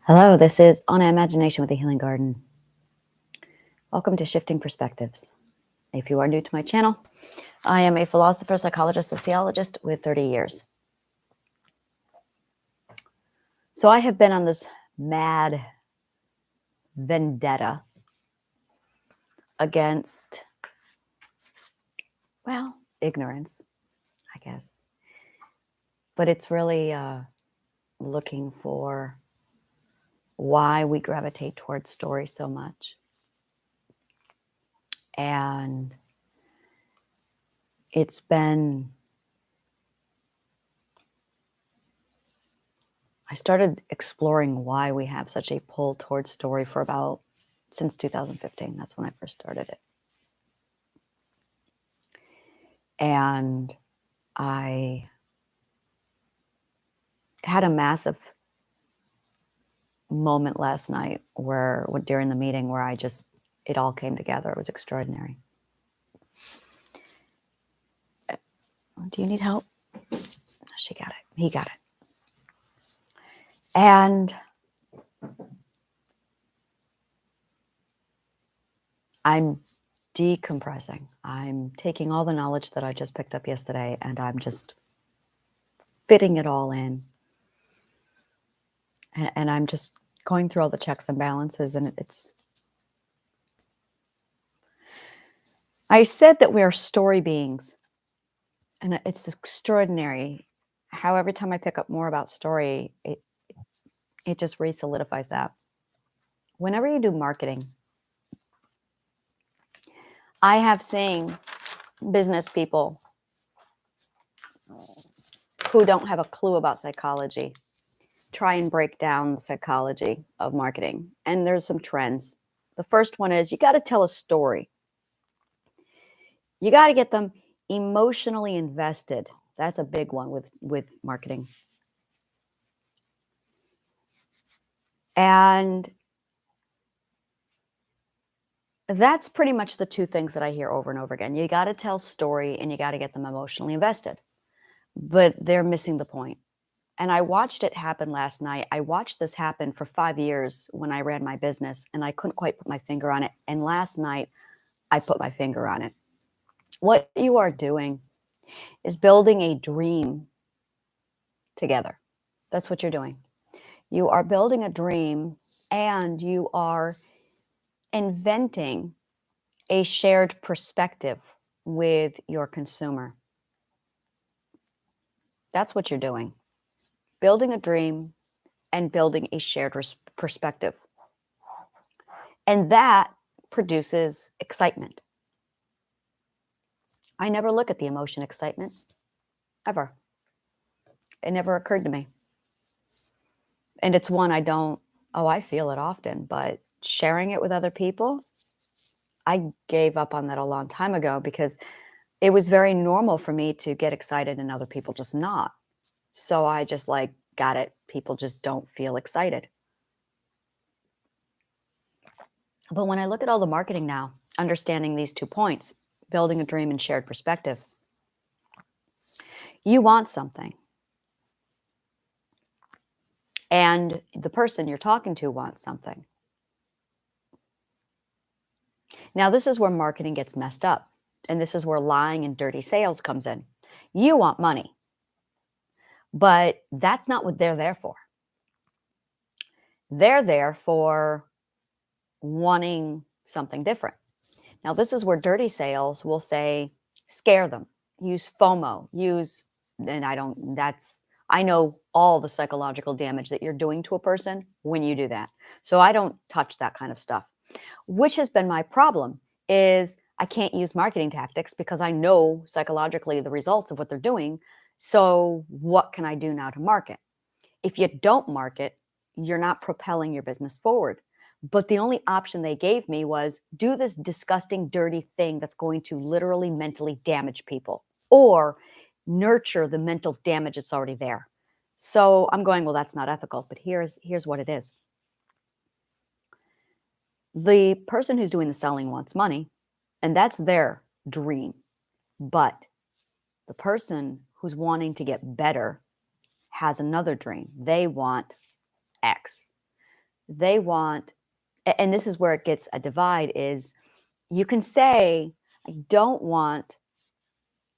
Hello, this is On Imagination with the Healing Garden. Welcome to Shifting Perspectives. If you are new to my channel, I am a philosopher, psychologist, sociologist with 30 years. So I have been on this mad vendetta against, ignorance, I guess. But it's really looking for why we gravitate towards stories so much. And it's been, I started exploring why we have such a pull towards story since 2015. That's when I first started it. And I had a massive moment last night during the meeting where it all came together. It was extraordinary. Do you need help? She got it. He got it. And I'm decompressing. I'm taking all the knowledge that I just picked up yesterday and I'm just fitting it all in. And I'm just going through all the checks and balances, and I said that we are story beings, and it's extraordinary how every time I pick up more about story, it just re-solidifies that. Whenever you do marketing, I have seen business people who don't have a clue about psychology try and break down the psychology of marketing. And there's some trends. The first one is you got to tell a story. You got to get them emotionally invested. That's a big one with marketing. And that's pretty much the two things that I hear over and over again. You got to tell story and you got to get them emotionally invested. But they're missing the point. And I watched it happen last night. I watched this happen for 5 years when I ran my business, and I couldn't quite put my finger on it. And last night, I put my finger on it. What you are doing is building a dream together. That's what you're doing. You are building a dream, and you are inventing a shared perspective with your consumer. That's what you're doing. Building a dream and building a shared perspective. And that produces excitement. I never look at the emotion excitement, ever. It never occurred to me. And it's one I feel it often, but sharing it with other people, I gave up on that a long time ago because it was very normal for me to get excited and other people just not. So I just got it. People just don't feel excited. But when I look at all the marketing now, understanding these 2 points, building a dream and shared perspective, you want something. And the person you're talking to wants something. Now, this is where marketing gets messed up. And this is where lying and dirty sales comes in. You want money, but that's not what they're there for. They're there for wanting something different. Now, this is where dirty sales will say, scare them, use FOMO, I know all the psychological damage that you're doing to a person when you do that. So I don't touch that kind of stuff, which has been my problem is I can't use marketing tactics because I know psychologically the results of what they're doing. So what can I do now to market? If you don't market, you're not propelling your business forward. But the only option they gave me was do this disgusting, dirty thing that's going to literally mentally damage people or nurture the mental damage that's already there. So I'm going, well, that's not ethical, but here's what it is. The person who's doing the selling wants money, and that's their dream. But the person who's wanting to get better has another dream. They want X. They want, and this is where it gets a divide, is you can say, I don't want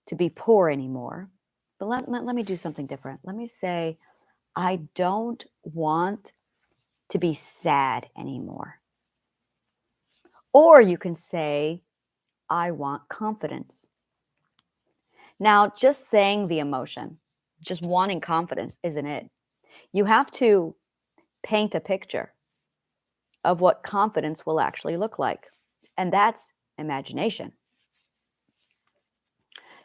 to be poor anymore, but let me do something different. Let me say, I don't want to be sad anymore. Or you can say, I want confidence. Now, just saying the emotion, just wanting confidence isn't it. You have to paint a picture of what confidence will actually look like. And that's imagination.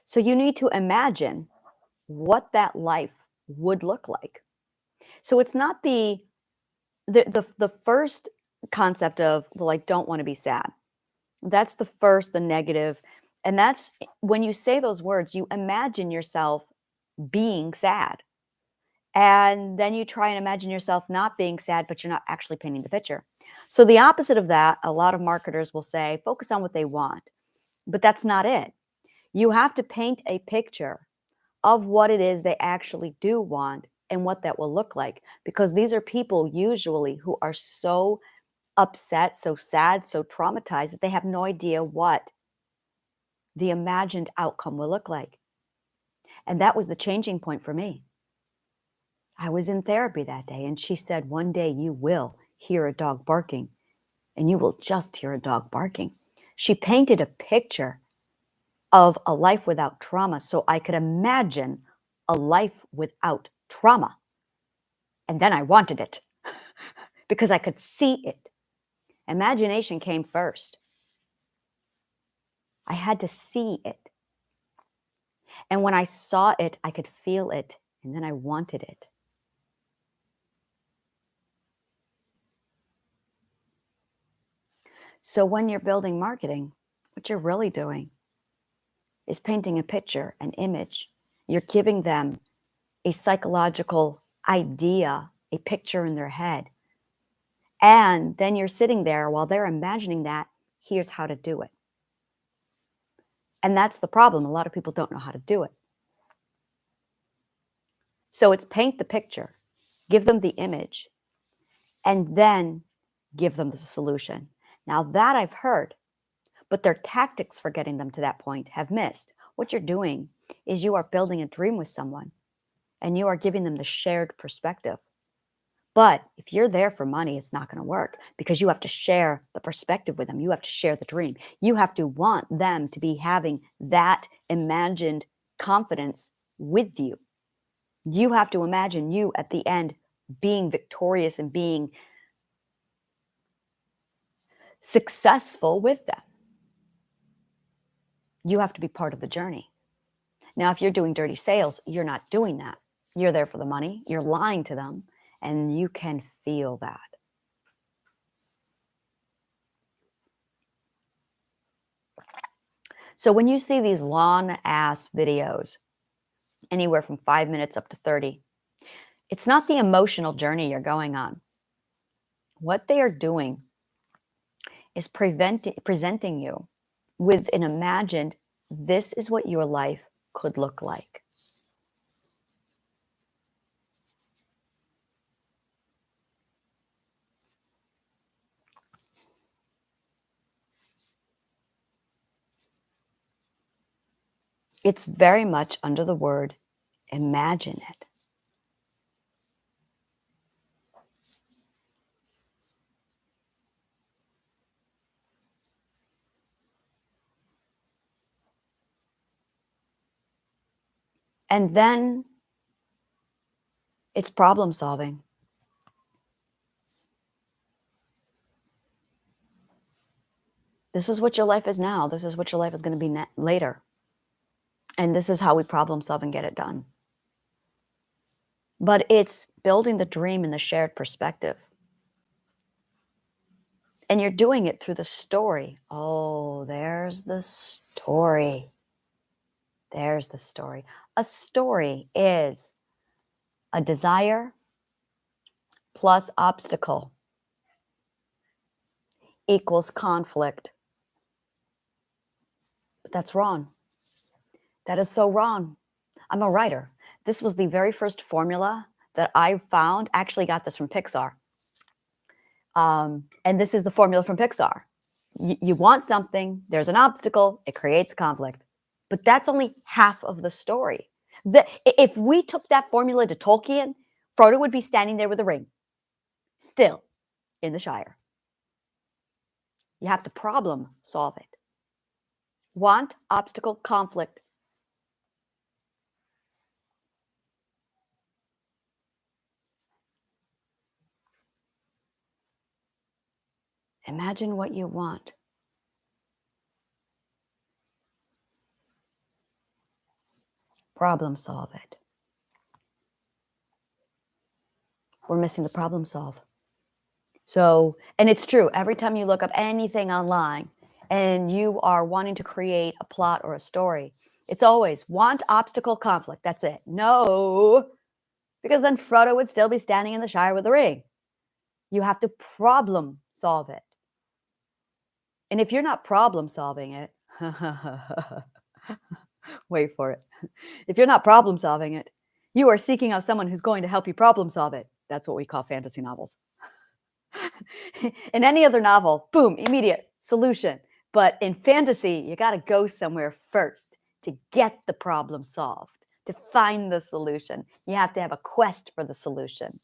So you need to imagine what that life would look like. So it's not the first concept of, well, I don't want to be sad. That's the first, the negative. And that's when you say those words, you imagine yourself being sad. And then you try and imagine yourself not being sad, but you're not actually painting the picture. So the opposite of that, a lot of marketers will say, focus on what they want. But that's not it. You have to paint a picture of what it is they actually do want and what that will look like. Because these are people usually who are so upset, so sad, so traumatized that they have no idea what the imagined outcome will look like. And that was the changing point for me. I was in therapy that day, and she said, one day you will hear a dog barking, and you will just hear a dog barking. She painted a picture of a life without trauma so I could imagine a life without trauma. And then I wanted it because I could see it. Imagination came first. I had to see it. And when I saw it, I could feel it, and then I wanted it. So when you're building marketing, what you're really doing is painting a picture, an image. You're giving them a psychological idea, a picture in their head. And then you're sitting there while they're imagining that, here's how to do it. And that's the problem. A lot of people don't know how to do it. So it's paint the picture, give them the image, and then give them the solution. Now that I've heard, but their tactics for getting them to that point have missed. What you're doing is you are building a dream with someone and you are giving them the shared perspective. But if you're there for money, it's not going to work because you have to share the perspective with them. You have to share the dream. You have to want them to be having that imagined confidence with you. You have to imagine you at the end being victorious and being successful with them. You have to be part of the journey. Now, if you're doing dirty sales, you're not doing that. You're there for the money. You're lying to them, and you can feel that. So when you see these long-ass videos, anywhere from 5 minutes up to 30, it's not the emotional journey you're going on. What they are doing is presenting you with an imagined, this is what your life could look like. It's very much under the word, imagine it. And then it's problem solving. This is what your life is now. This is what your life is going to be later. And this is how we problem solve and get it done. But it's building the dream in the shared perspective. And you're doing it through the story. Oh, there's the story. There's the story. A story is a desire plus obstacle equals conflict. But that's wrong. That is so wrong. I'm a writer. This was the very first formula that I found. I actually got this from Pixar. And this is the formula from Pixar. You want something, there's an obstacle, it creates conflict. But that's only half of the story. If we took that formula to Tolkien, Frodo would be standing there with a ring, still in the Shire. You have to problem solve it. Want, obstacle, conflict. Imagine what you want. Problem solve it. We're missing the problem solve. So, and it's true, every time you look up anything online and you are wanting to create a plot or a story, it's always want, obstacle, conflict. That's it. No, because then Frodo would still be standing in the Shire with a ring. You have to problem solve it. And if you're not problem solving it, wait for it. If you're not problem solving it, you are seeking out someone who's going to help you problem solve it. That's what we call fantasy novels. In any other novel, boom, immediate solution. But in fantasy, you got to go somewhere first to get the problem solved, to find the solution. You have to have a quest for the solution.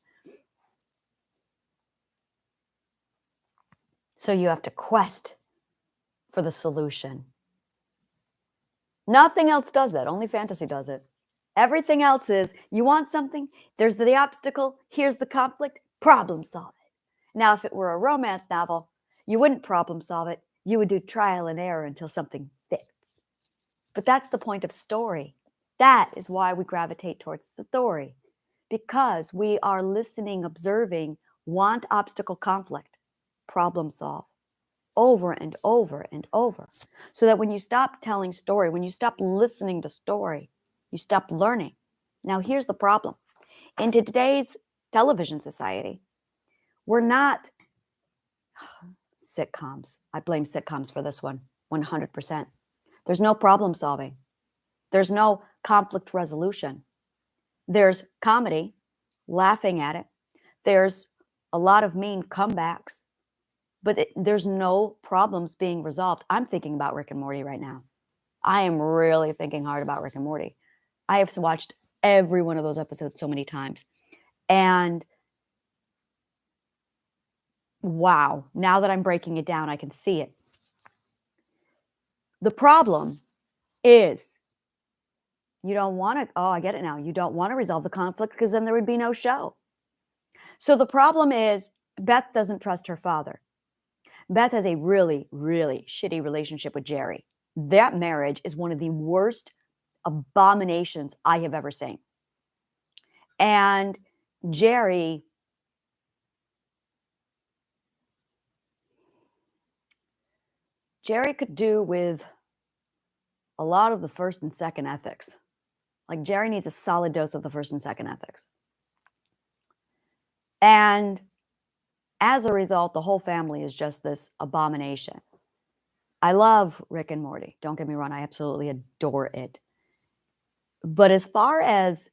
So you have to quest for the solution. Nothing else does that. Only fantasy does it. Everything else is you want something, there's the obstacle, here's the conflict, problem solve it. Now, if it were a romance novel, you wouldn't problem solve it. You would do trial and error until something fits. But that's the point of story. That is why we gravitate towards the story, because we are listening, observing, want, obstacle, conflict, problem solve over and over and over. So that when you stop telling story, when you stop listening to story, you stop learning. Now, here's the problem. In today's television society, we're not sitcoms. I blame sitcoms for this one, 100%. There's no problem solving. There's no conflict resolution. There's comedy, laughing at it. There's a lot of mean comebacks, but there's no problems being resolved. I'm thinking about Rick and Morty right now. I am really thinking hard about Rick and Morty. I have watched every one of those episodes so many times. And wow, now that I'm breaking it down, I can see it. The problem is you don't want to, oh, I get it now. You don't want to resolve the conflict because then there would be no show. So the problem is Beth doesn't trust her father. Beth has a really, really shitty relationship with Jerry. That marriage is one of the worst abominations I have ever seen. And Jerry could do with a lot of the first and second ethics. Like Jerry needs a solid dose of the first and second ethics. And as a result, the whole family is just this abomination. I love Rick and Morty. Don't get me wrong. I absolutely adore it. But as far as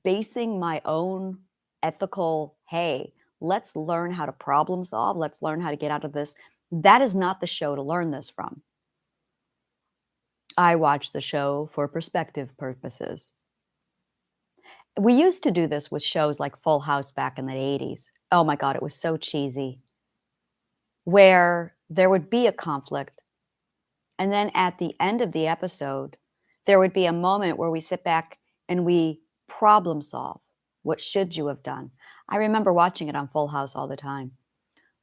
basing my own ethical, hey, let's learn how to problem solve, let's learn how to get out of this, that is not the show to learn this from. I watch the show for perspective purposes. We used to do this with shows like Full House back in the 80s. Oh my God, it was so cheesy. Where there would be a conflict, and then at the end of the episode, there would be a moment where we sit back and we problem solve. What should you have done? I remember watching it on Full House all the time,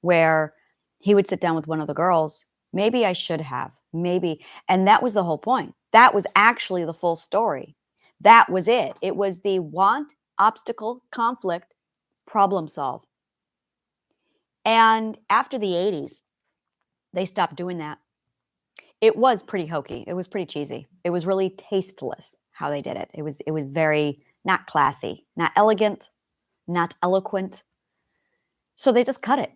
where he would sit down with one of the girls. Maybe I should have, maybe. And that was the whole point. That was actually the full story. That was it. It was the want, obstacle, conflict, problem solve. And after the 80s, they stopped doing that. It was pretty hokey. It was pretty cheesy. It was really tasteless how they did it. It was very not classy, not elegant, not eloquent. So they just cut it.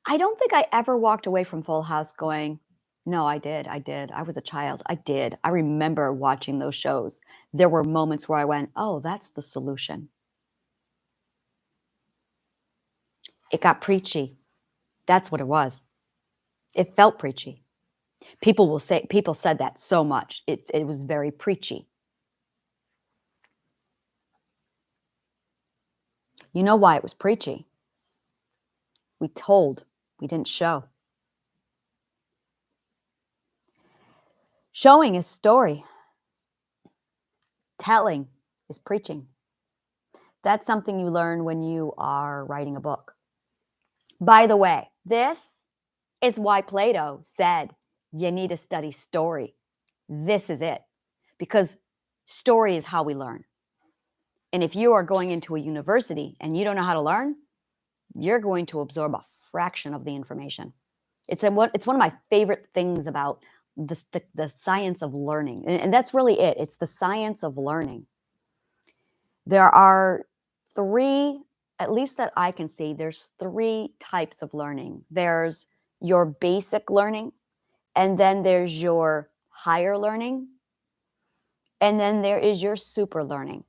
I don't think I ever walked away from Full House going, no, I did. I was a child. I did. I remember watching those shows. There were moments where I went, oh, that's the solution. It got preachy. That's what it was. It felt preachy. People said that so much. It was very preachy. You know why it was preachy? We told, we didn't show. Showing is story. Telling is preaching. That's something you learn when you are writing a book. By the way, this is why Plato said you need to study story. This is it. Because story is how we learn. And if you are going into a university and you don't know how to learn, you're going to absorb a fraction of the information. It's one of my favorite things about the science of learning. And that's really it. It's the science of learning. There are three, at least that I can see, there's three types of learning. There's your basic learning, and then there's your higher learning, and then there is your super learning.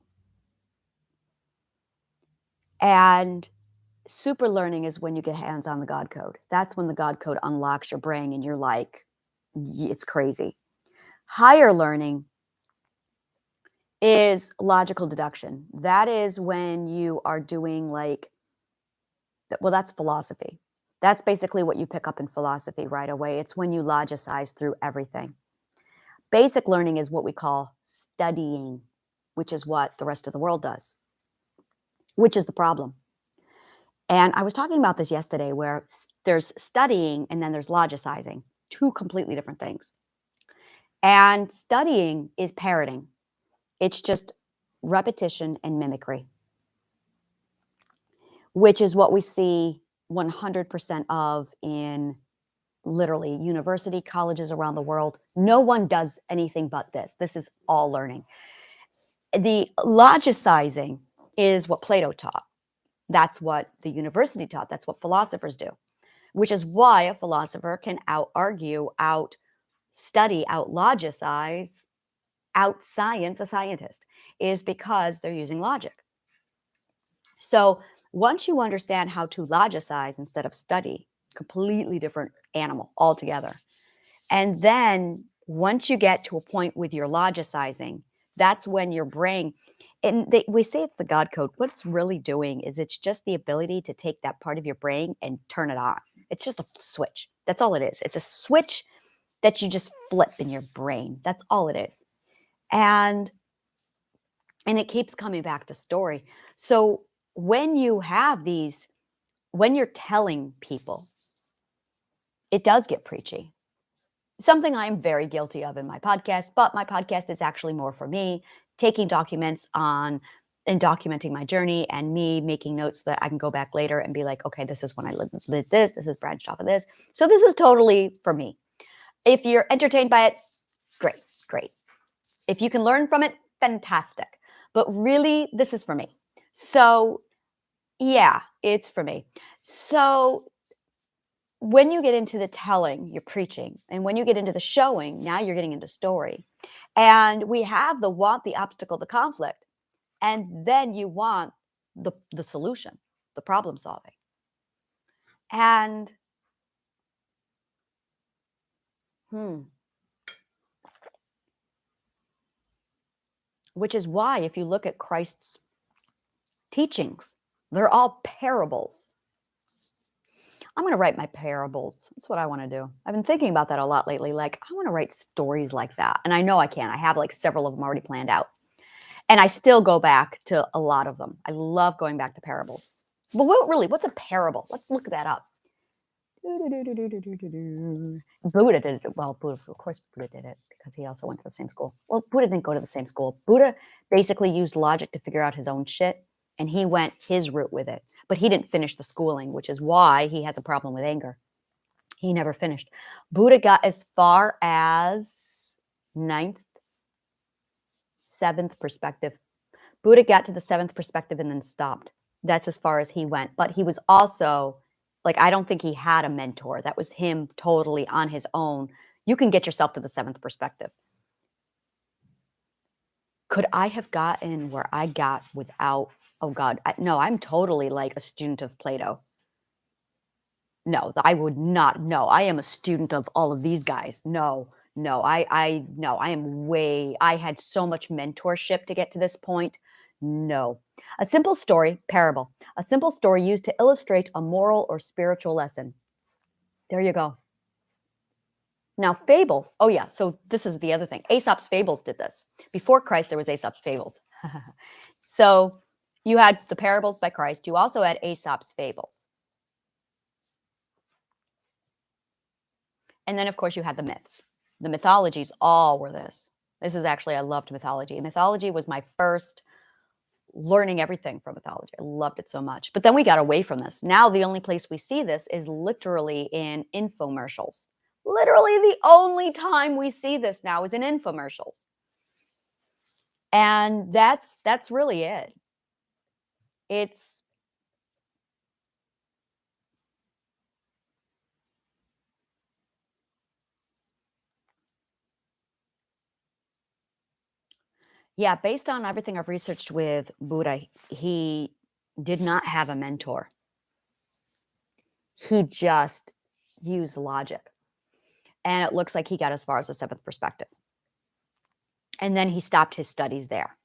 And super learning is when you get hands on the God code. That's when the God code unlocks your brain and you're like, it's crazy. Higher learning is logical deduction. That is when you are doing that's philosophy. That's basically what you pick up in philosophy right away. It's when you logicize through everything. Basic learning is what we call studying, which is what the rest of the world does, which is the problem. And I was talking about this yesterday where there's studying and then there's logicizing, two completely different things. And studying is parroting. It's just repetition and mimicry, which is what we see 100% of in literally university colleges around the world. No one does anything but this. This is all learning. The logicizing is what Plato taught. That's what the university taught. That's what philosophers do, which is why a philosopher can out-argue, out-study, out-logicize, out-science a scientist, is because they're using logic. So once you understand how to logicize instead of study, completely different animal altogether. And then once you get to a point with your logicizing, that's when your brain, we say it's the God code. What it's really doing is it's just the ability to take that part of your brain and turn it on. It's just a switch. That's all it is. It's a switch that you just flip in your brain. That's all it is. And it keeps coming back to story. So when you have these, when you're telling people, it does get preachy. Something I am very guilty of in my podcast, but my podcast is actually more for me, taking documents on and documenting my journey and me making notes so that I can go back later and be like, okay, this is when I did this is branched off of this. So this is totally for me. If you're entertained by it, great, great. If you can learn from it, fantastic. But really, this is for me. So yeah, it's for me. So when you get into the telling, you're preaching. And when you get into the showing, now you're getting into story. And we have the want, the obstacle, the conflict. And then you want the solution, the problem solving. And which is why if you look at Christ's teachings, they're all parables. I'm going to write my parables. That's what I want to do. I've been thinking about that a lot lately. Like, I want to write stories like that. And I know I can. I have like several of them already planned out. And I still go back to a lot of them. I love going back to parables. But what's a parable? Let's look that up. Buddha did it. Well, Buddha, of course, Buddha did it because he also went to the same school. Well, Buddha didn't go to the same school. Buddha basically used logic to figure out his own shit, and he went his route with it. But he didn't finish the schooling, which is why he has a problem with anger. He never finished. Buddha got as far as 9th, 7th perspective. Buddha got to the 7th perspective and then stopped. That's as far as he went. But he was also, like, I don't think he had a mentor. That was him totally on his own. You can get yourself to the 7th perspective. Could I have gotten where I got without, oh God, no, I'm totally like a student of Plato. No, I would not. No, I am a student of all of these guys. No, no, no, I am way, I had so much mentorship to get to this point. No. A simple story, parable, a simple story used to illustrate a moral or spiritual lesson. There you go. Now, fable. Oh, yeah. So this is the other thing. Aesop's fables did this. Before Christ, there was Aesop's fables. So you had the parables by Christ. You also had Aesop's fables. And then, of course, you had the myths. The mythologies all were this. This is actually, I loved mythology. Mythology was my first learning everything from mythology. I loved it so much. But then we got away from this. Now, the only place we see this is literally in infomercials. Literally, the only time we see this now is in infomercials. And that's really it. It's yeah, based on everything I've researched with Buddha, he did not have a mentor. He just used logic. And it looks like he got as far as the seventh perspective. And then he stopped his studies there.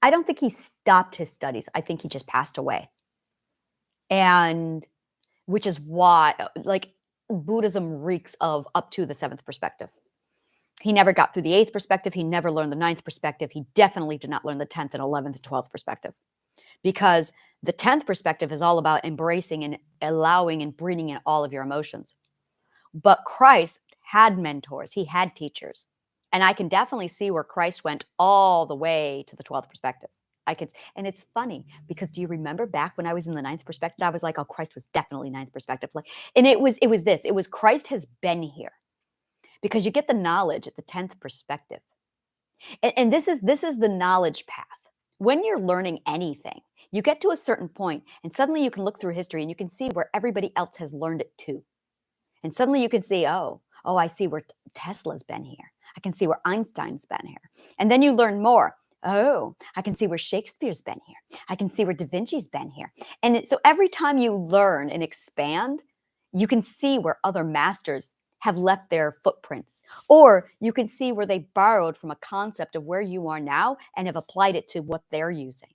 I don't think he stopped his studies. I think he just passed away. And which is why, like, Buddhism reeks of up to the seventh perspective. He never got through the eighth perspective. He never learned the ninth perspective. He definitely did not learn the 10th and 11th and 12th perspective, because the 10th perspective is all about embracing and allowing and bringing in all of your emotions. But Christ had mentors, he had teachers. And I can definitely see where Christ went all the way to the 12th perspective. I could, and it's funny because do you remember back when I was in the ninth perspective? I was like, oh, Christ was definitely ninth perspective. Like, and it was this. It was Christ has been here, because you get the knowledge at the 10th perspective. And this is the knowledge path. When you're learning anything, you get to a certain point, and suddenly you can look through history and you can see where everybody else has learned it too. And suddenly you can see, oh, I see where Tesla's been here. I can see where Einstein's been here. And then you learn more. Oh, I can see where Shakespeare's been here. I can see where Da Vinci's been here. And so every time you learn and expand, you can see where other masters have left their footprints, or you can see where they borrowed from a concept of where you are now and have applied it to what they're using.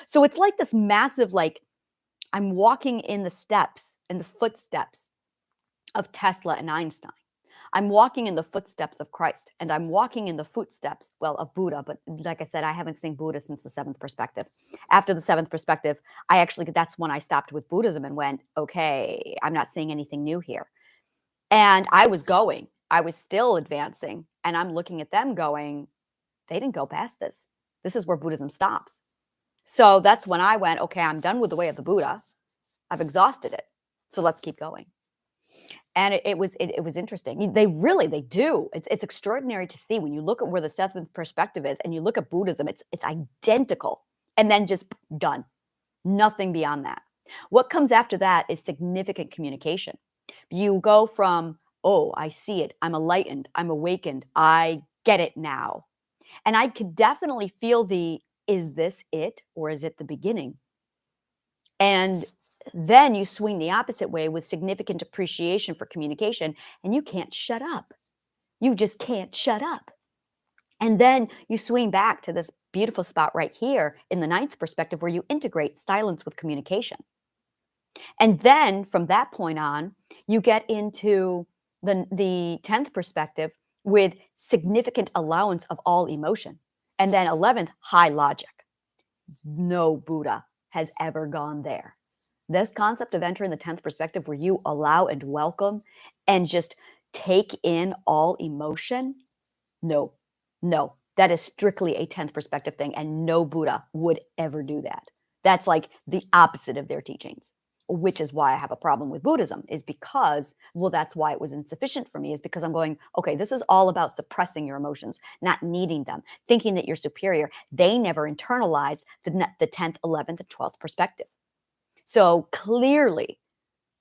So it's like this massive, like, I'm walking in the steps, in the footsteps of Tesla and Einstein. I'm walking in the footsteps of Christ, and I'm walking in the footsteps, well, of Buddha. But like I said, I haven't seen Buddha since the seventh perspective. After the seventh perspective, that's when I stopped with Buddhism and went, okay, I'm not seeing anything new here. And I was still advancing, and I'm looking at them going, they didn't go past this. This is where Buddhism stops. So that's when I went, okay, I'm done with the way of the Buddha. I've exhausted it. So let's keep going. And it was interesting. They do. It's extraordinary to see when you look at where the seventh perspective is and you look at Buddhism, it's identical, and then just done. Nothing beyond that. What comes after that is significant communication. You go from, oh, I see it. I'm enlightened. I'm awakened. I get it now. And I could definitely feel is this it, or is it the beginning? And then you swing the opposite way with significant appreciation for communication, and you can't shut up. You just can't shut up. And then you swing back to this beautiful spot right here in the ninth perspective where you integrate silence with communication. And then from that point on, you get into the 10th perspective with significant allowance of all emotion. And then 11th, high logic. No Buddha has ever gone there. This concept of entering the 10th perspective where you allow and welcome and just take in all emotion, no, that is strictly a 10th perspective thing, and no Buddha would ever do that. That's like the opposite of their teachings, which is why I have a problem with Buddhism, is because, well, that's why it was insufficient for me, is because I'm going, okay, this is all about suppressing your emotions, not needing them, thinking that you're superior. They never internalized the 10th, 11th, and 12th perspective. So clearly,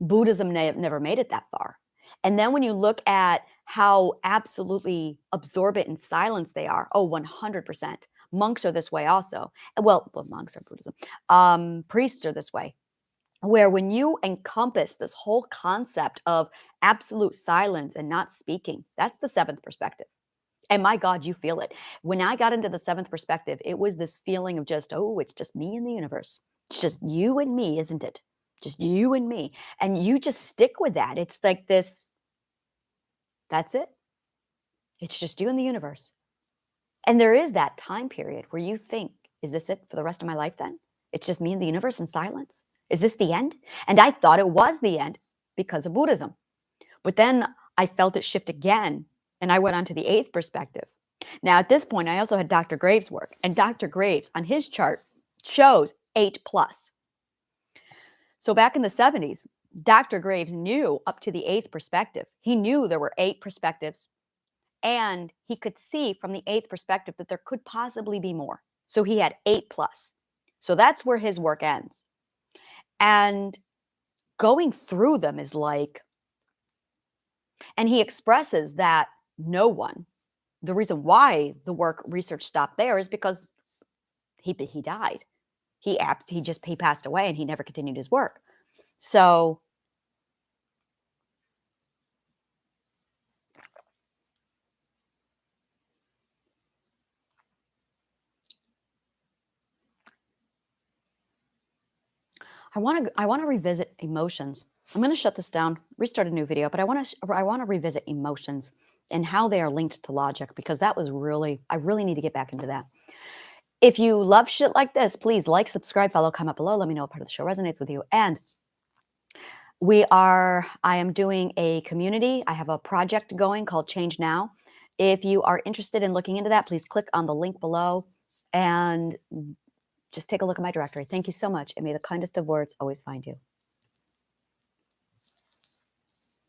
Buddhism never made it that far. And then when you look at how absolutely absorbent in silence they are, oh, 100%. Monks are this way also. Well, monks are Buddhism. Priests are this way. where when you encompass this whole concept of absolute silence and not speaking, that's the seventh perspective. And my God, you feel it. When I got into the seventh perspective, it was this feeling of just, oh, it's just me and the universe. It's just you and me, isn't it? Just you and me. And you just stick with that. It's like this, that's it. It's just you and the universe. And there is that time period where you think, is this it for the rest of my life then? It's just me and the universe in silence? Is this the end? And I thought it was the end because of Buddhism. But then I felt it shift again, and I went on to the eighth perspective. Now, at this point, I also had Dr. Graves' work, and Dr. Graves on his chart shows 8 plus. So back in the 70s, Dr. Graves knew up to the eighth perspective. He knew there were 8 perspectives, and he could see from the eighth perspective that there could possibly be more. So he had 8 plus. So that's where his work ends. And going through them is like, and he expresses that no one, the reason why the work research stopped there is because he died. He passed away and he never continued his work. So I want to revisit emotions. I'm going to shut this down, restart a new video, but I want to revisit emotions and how they are linked to logic, because that was really, I really need to get back into that. If you love shit like this, please like, subscribe, follow, comment below. Let me know what part of the show resonates with you. And I am doing a community. I have a project going called Change Now. If you are interested in looking into that, please click on the link below and just take a look at my directory. Thank you so much. And may the kindest of words always find you.